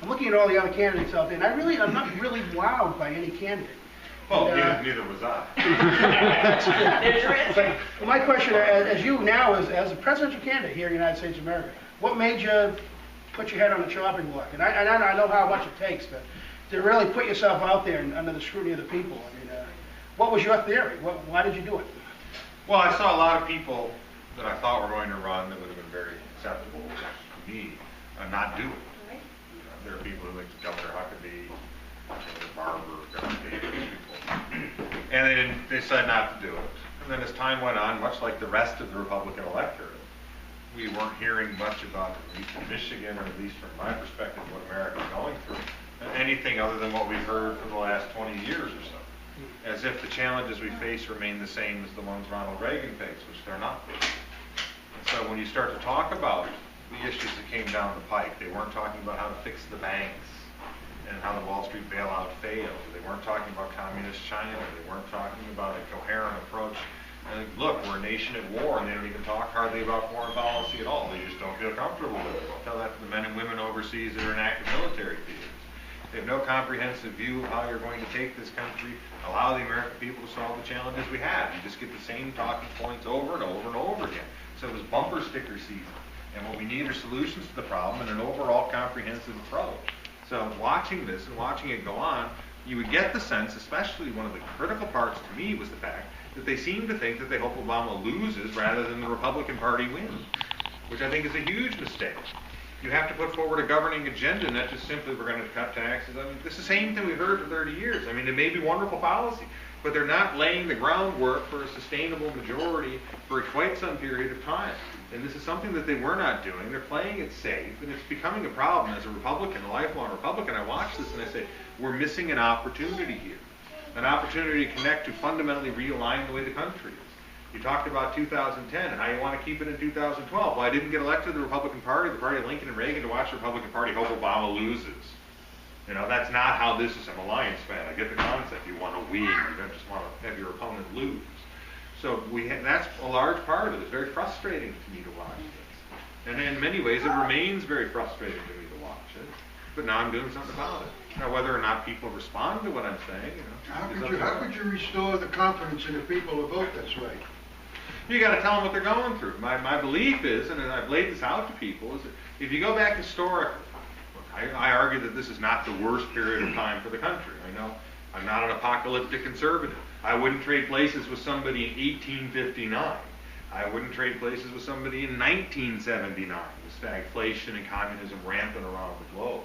I'm looking at all the other candidates out there, and I'm not really wowed by any candidate. Well, And, neither was I. But my question, as you now, as a presidential candidate here in the United States of America, what made you put your head on the chopping block? And I know how much it takes to really put yourself out there and under the scrutiny of the people. I mean, what was your theory? Why did you do it? Well, I saw a lot of people that I thought were going to run that would have been very acceptable to me not do it. There are people who like Governor Huckabee, Barber, Governor Davis, people. And they decided not to do it. And then as time went on, much like the rest of the Republican electorate, we weren't hearing much about, at least in Michigan, or at least from my perspective, what America's going through, anything other than what we've heard for the last 20 years or so. As if the challenges we face remain the same as the ones Ronald Reagan faced, which they're not. And so when you start to talk about the issues that came down the pike, they weren't talking about how to fix the banks and how the Wall Street bailout failed. They weren't talking about communist China. They weren't talking about a coherent approach. And look, we're a nation at war, and they don't even talk hardly about foreign policy at all. They just don't feel comfortable with it. I'll tell that to the men and women overseas that are in active military theaters. They have no comprehensive view of how you're going to take this country, allow the American people to solve the challenges we have. You just get the same talking points over and over and over again. So it was bumper sticker season. And what we need are solutions to the problem and an overall comprehensive approach. So watching this and watching it go on, you would get the sense, especially one of the critical parts to me was the fact that they seem to think that they hope Obama loses rather than the Republican Party wins, which I think is a huge mistake. You have to put forward a governing agenda, not just simply we're going to cut taxes. I mean, it's the same thing we've heard for 30 years. I mean, it may be wonderful policy, but they're not laying the groundwork for a sustainable majority for quite some period of time. And this is something that they were not doing. They're playing it safe, and it's becoming a problem. As a Republican, a lifelong Republican, I watch this and I say, we're missing an opportunity here, an opportunity to connect to fundamentally realign the way the country is. You talked about 2010 and how you want to keep it in 2012. Well, I didn't get elected to the Republican Party, the party of Lincoln and Reagan, to watch the Republican Party hope Obama loses. You know, that's not how this is. I'm a Lions fan. I get the concept. You want to win. You don't just want to have your opponent lose. So that's a large part of it. It's very frustrating to me to watch this. And in many ways, it remains very frustrating to me to watch it. But now I'm doing something about it. Now, whether or not people respond to what I'm saying, how could you restore the confidence in the people to vote this way? You got to tell them what they're going through. My belief is, and I've laid this out to people, is that if you go back historically, I argue that this is not the worst period of time for the country. I know I'm not an apocalyptic conservative. I wouldn't trade places with somebody in 1859. I wouldn't trade places with somebody in 1979, with stagflation and communism rampant around the globe.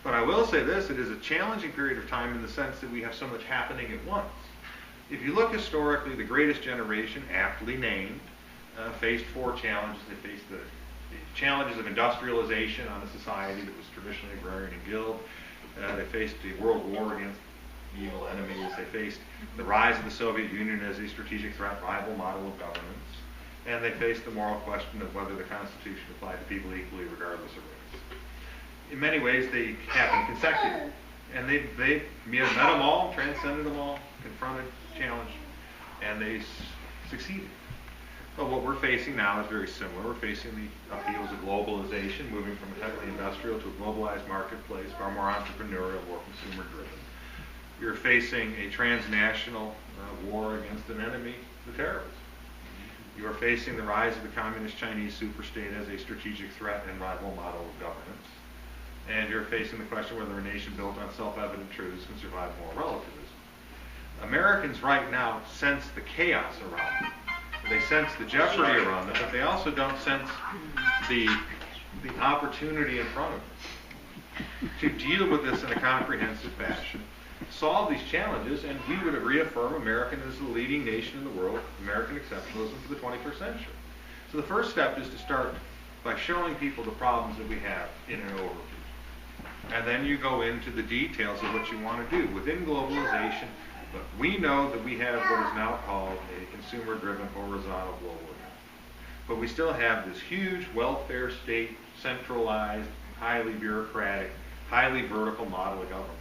But I will say this, it is a challenging period of time in the sense that we have so much happening at once. If you look historically, the greatest generation, aptly named, faced four challenges. They faced the challenges of industrialization on a society that was traditionally agrarian and guild. They faced the World War against evil enemies. They faced the rise of the Soviet Union as a strategic threat rival model of governance. And they faced the moral question of whether the Constitution applied to people equally regardless of race. In many ways, they happened consecutively. And they met them all, transcended them all, confronted, challenged, and they succeeded. But what we're facing now is very similar. We're facing the upheavals of globalization, moving from a heavily industrial to a globalized marketplace, far more entrepreneurial, more consumer-driven. We're facing a transnational war against an enemy, the terrorists. You are facing the rise of the communist Chinese superstate as a strategic threat and rival model of governance. And you're facing the question whether a nation built on self-evident truths can survive moral relativism. Americans right now sense the chaos around them. They sense the jeopardy around them, but they also don't sense the opportunity in front of them to deal with this in a comprehensive fashion, solve these challenges, and we would reaffirm America as the leading nation in the world, American exceptionalism for the 21st century. So the first step is to start by showing people the problems that we have in an overview. And then you go into the details of what you want to do within globalization. But we know that we have what is now called a consumer-driven horizontal global economy. But we still have this huge welfare state, centralized, highly bureaucratic, highly vertical model of government.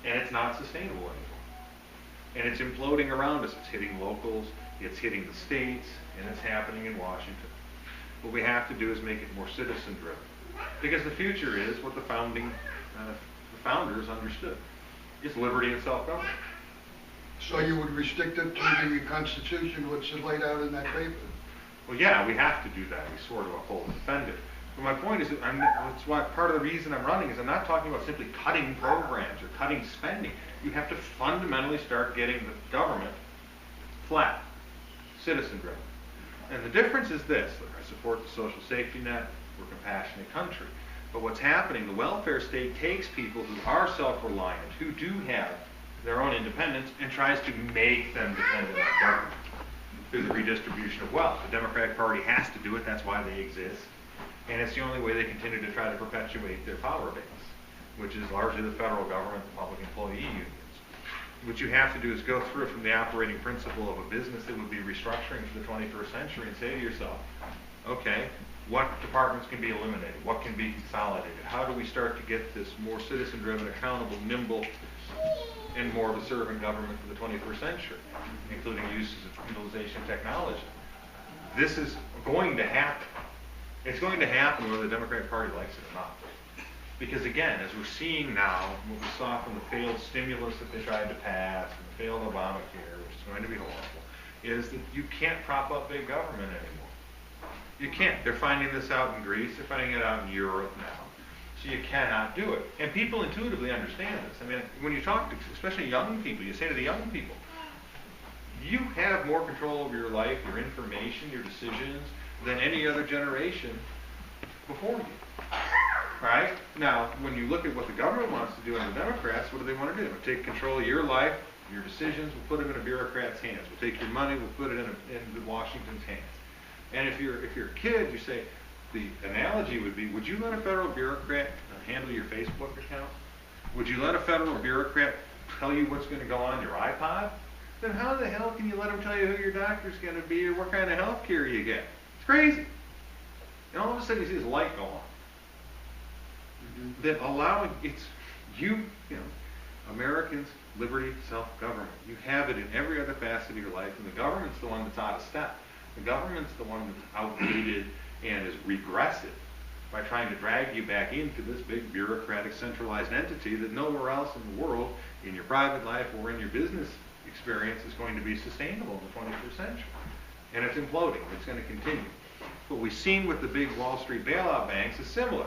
And it's not sustainable anymore. And it's imploding around us. It's hitting locals, it's hitting the states, and it's happening in Washington. What we have to do is make it more citizen-driven. Because the future is what the founding founders understood. It's liberty and self-government. So you would restrict it to the Constitution, what's laid out in that paper? Well, yeah, we have to do that. We sort of uphold and defend it. But my point is, that's why part of the reason I'm running is I'm not talking about simply cutting programs or cutting spending. You have to fundamentally start getting the government flat, citizen-driven. And the difference is this: look, I support the social safety net. We're a compassionate country. But what's happening, the welfare state takes people who are self-reliant, who do have their own independence, and tries to make them dependent on government through the redistribution of wealth. The Democratic Party has to do it. That's why they exist. And it's the only way they continue to try to perpetuate their power base, which is largely the federal government and public employee unions. What you have to do is go through from the operating principle of a business that would be restructuring for the 21st century and say to yourself, okay, what departments can be eliminated? What can be consolidated? How do we start to get this more citizen-driven, accountable, nimble, and more of a servant government for the 21st century, including uses of utilization of technology? This is going to happen. It's going to happen whether the Democratic Party likes it or not. Because again, as we're seeing now, what we saw from the failed stimulus that they tried to pass, and the failed Obamacare, which is going to be horrible, is that you can't prop up big government anymore. You can't. They're finding this out in Greece. They're finding it out in Europe now. So you cannot do it. And people intuitively understand this. I mean, when you talk to, especially young people, you say to the young people, you have more control over your life, your information, your decisions, than any other generation before you. Right? Now, when you look at what the government wants to do and the Democrats, what do they want to do? We'll take control of your life, your decisions, we'll put them in a bureaucrat's hands. We'll take your money, we'll put it in Washington's hands. And if you're a kid, you say, the analogy would be, would you let a federal bureaucrat handle your Facebook account? Would you let a federal bureaucrat tell you what's going to go on your iPod? Then how the hell can you let them tell you who your doctor's going to be or what kind of health care you get? It's crazy. And all of a sudden you see this light go on. That allowing, it's, you know, Americans, liberty, self-government. You have it in every other facet of your life, and the government's the one that's out of step. The government's the one that's outdated and is regressive by trying to drag you back into this big bureaucratic centralized entity that nowhere else in the world, in your private life or in your business experience, is going to be sustainable in the 21st century. And it's imploding. It's going to continue. What we've seen with the big Wall Street bailout banks is similar.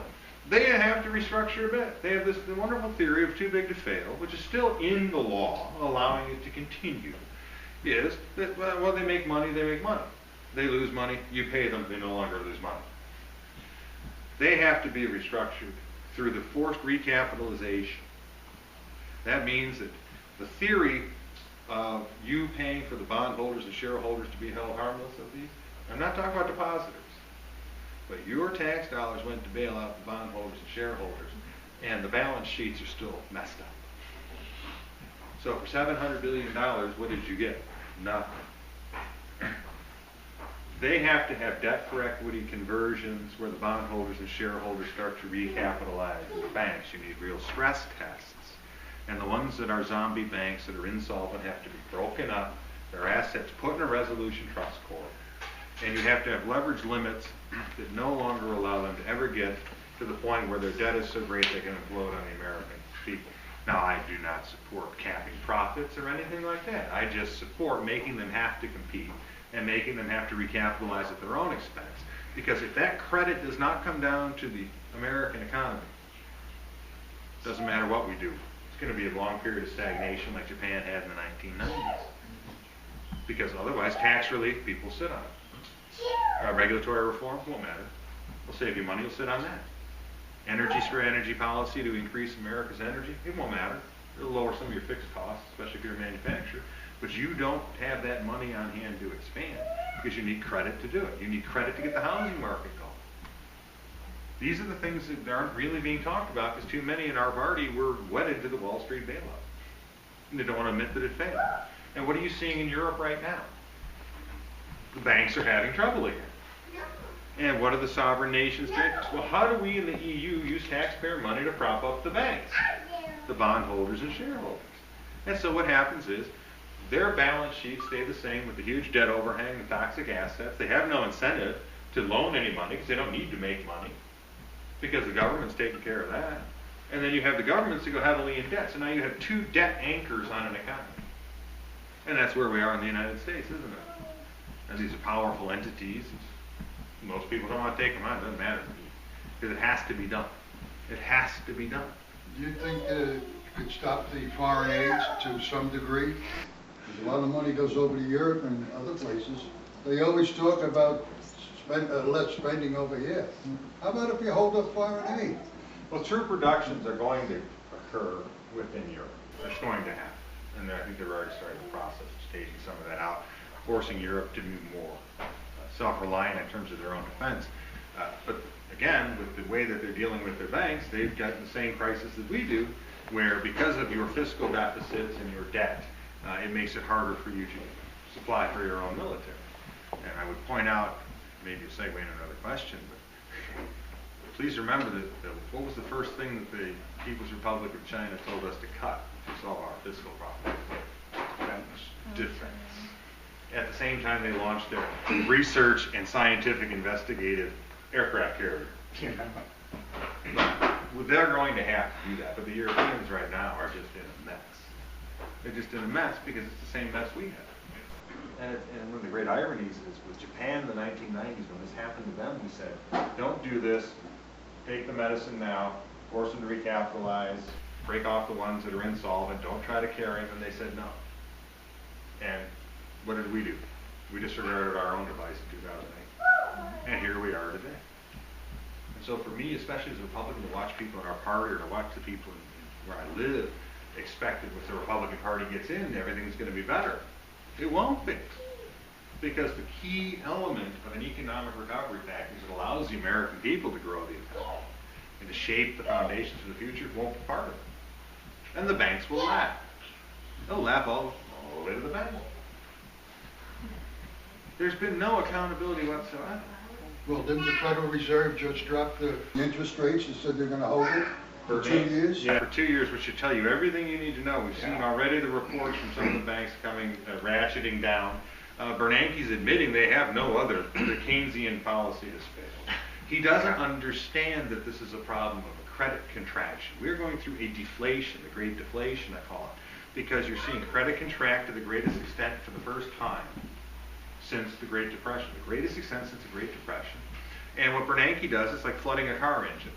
They have to restructure a bit. They have this wonderful theory of too big to fail, which is still in the law, allowing it to continue, is that, well, they make money, they make money. They lose money, you pay them, they no longer lose money. They have to be restructured through the forced recapitalization. That means that the theory of you paying for the bondholders and shareholders to be held harmless of these, I'm not talking about depositors, but your tax dollars went to bail out the bondholders and shareholders, and the balance sheets are still messed up. So for $700 billion, what did you get? Nothing. They have to have debt for equity conversions where the bondholders and shareholders start to recapitalize the banks. You need real stress tests. And the ones that are zombie banks that are insolvent have to be broken up, their assets put in a resolution trust corp. And you have to have leverage limits that no longer allow them to ever get to the point where their debt is so great they can implode on the American people. Now, I do not support capping profits or anything like that. I just support making them have to compete and making them have to recapitalize at their own expense. Because if that credit does not come down to the American economy, it doesn't matter what we do. It's going to be a long period of stagnation like Japan had in the 1990s. Because otherwise, tax relief, people sit on it. Regulatory reform won't matter. We'll save you money, you'll sit on that. Energy policy to increase America's energy, it won't matter. It'll lower some of your fixed costs, especially if you're a manufacturer. But you don't have that money on hand to expand because you need credit to do it. You need credit to get the housing market going. These are the things that aren't really being talked about because too many in our party were wedded to the Wall Street bailout. And they don't want to admit that it failed. And what are you seeing in Europe right now? The banks are having trouble again. And what are the sovereign nations doing? Well, how do we in the EU use taxpayer money to prop up the banks? The bondholders and shareholders. And so what happens is their balance sheets stay the same with the huge debt overhang, the toxic assets. They have no incentive to loan any money because they don't need to make money because the government's taking care of that. And then you have the governments that go heavily in debt. So now you have two debt anchors on an economy. And that's where we are in the United States, isn't it? And these are powerful entities. Most people don't want to take them on. It doesn't matter to me. Because it has to be done. It has to be done. Do you think you could stop the foreign aids to some degree? Because a lot of money goes over to Europe and other places. They always talk about less spending over here. How about if you hold up foreign aid? Well, troop reductions are going to occur within Europe. It's going to happen. And I think they're already starting the process of staging some of that out, forcing Europe to be more self-reliant in terms of their own defense. But again, with the way that they're dealing with their banks, they've got the same crisis that we do, where because of your fiscal deficits and your debt, it makes it harder for you to supply for your own military. And I would point out, maybe a segue into another question, but please remember that what was the first thing that the People's Republic of China told us to cut to solve our fiscal problem? That was defense. At the same time, they launched their research and scientific investigative aircraft carrier. They're going to have to do that, but the Europeans right now are just in a mess. They're just in a mess because it's the same mess we have. And one of the great ironies is with Japan in the 1990s, when this happened to them, we said, don't do this, take the medicine now, force them to recapitalize, break off the ones that are insolvent, don't try to carry them, and they said no. And what did we do? We disregarded our own device in 2008. And here we are today. And so for me, especially as a Republican, to watch people in our party or to watch the people where I live expect that if the Republican Party gets in, everything's going to be better. It won't be. Because the key element of an economic recovery package that allows the American people to grow the economy and to shape the foundations for the future won't be part of it. And the banks will laugh. They'll laugh all the way to the bank. There's been no accountability whatsoever. Well, didn't the Federal Reserve just drop the interest rates and said they're going to hold it for 2 years? Yeah, for 2 years, which should tell you everything you need to know. We've seen already the reports from some of the banks coming, ratcheting down. Bernanke's admitting they have no other. The Keynesian policy has failed. He doesn't understand that this is a problem of a credit contraction. We're going through a deflation, the great deflation, I call it, because you're seeing credit contract to the greatest extent for the first time since the Great Depression, the greatest extent since the Great Depression. And what Bernanke does is like flooding a car engine.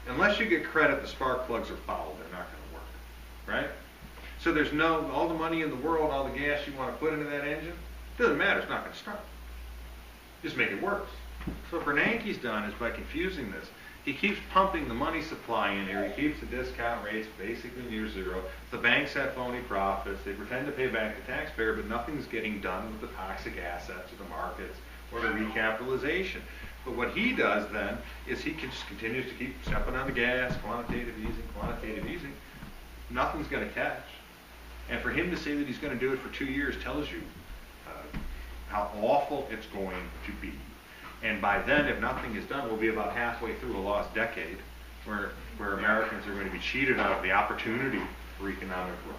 Unless you get credit, the spark plugs are foul. They're not going to work, right? So there's all the money in the world, all the gas you want to put into that engine, doesn't matter. It's not going to start. Just make it worse. So what Bernanke's done is by confusing this, he keeps pumping the money supply in here. He keeps the discount rates basically near zero. The banks have phony profits. They pretend to pay back the taxpayer, but nothing's getting done with the toxic assets of the markets or the recapitalization. But what he does then is he just continues to keep stepping on the gas, quantitative easing. Nothing's going to catch. And for him to say that he's going to do it for 2 years tells you how awful it's going to be. And by then, if nothing is done, we'll be about halfway through a lost decade where Americans are going to be cheated out of the opportunity for economic growth.